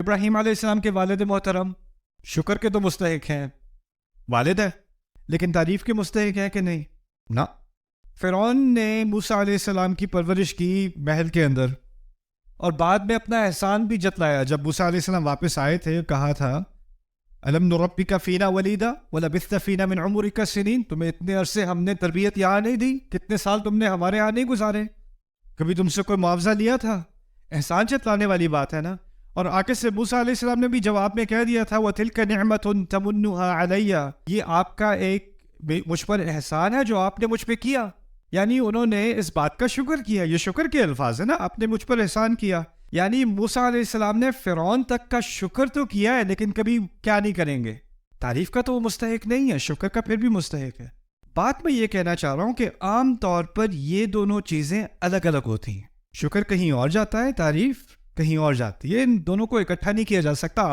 ابراہیم علیہ السلام کے والد محترم شکر کے تو مستحق ہیں، والد ہے، لیکن تعریف کے مستحق ہیں کہ نہیں؟ نہ۔ فرعون نے موسیٰ علیہ السلام کی پرورش کی محل کے اندر، اور بعد میں اپنا احسان بھی جتلایا جب موسیٰ علیہ السلام واپس آئے تھے، کہا تھا الم نربک فینا ولیدا ولبثت فینا من عمرک سنین، تمہیں اتنے عرصے ہم نے تربیت یہاں نہیں دی، کتنے سال تم نے ہمارے یہاں نہیں گزارے، کبھی تم سے کوئی معاوضہ لیا تھا؟ احسان جتلانے والی بات ہے نا۔ اور آگے سے موسیٰ علیہ السلام نے بھی جواب میں کہہ دیا تھا وَتِلْكَ نِعْمَةٌ تَمُنُّهَا عَلَيَّ، یہ آپ کا ایک مجھ پر احسان ہے جو آپ نے مجھ پہ کیا، یعنی انہوں نے اس بات کا شکر کیا، یہ شکر کے الفاظ ہیں نا، آپ نے مجھ پر احسان کیا، یعنی موسیٰ علیہ السلام نے فرعون تک کا شکر تو کیا ہے، لیکن کبھی کیا نہیں کریں گے، تعریف کا تو وہ مستحق نہیں ہے، شکر کا پھر بھی مستحق ہے۔ بات میں یہ کہنا چاہ رہا ہوں کہ عام طور پر یہ دونوں چیزیں الگ الگ ہوتی ہیں، شکر کہیں اور جاتا ہے، تعریف کہیں اور جاتی ہے، ان دونوں کو اکٹھا نہیں کیا جا سکتا۔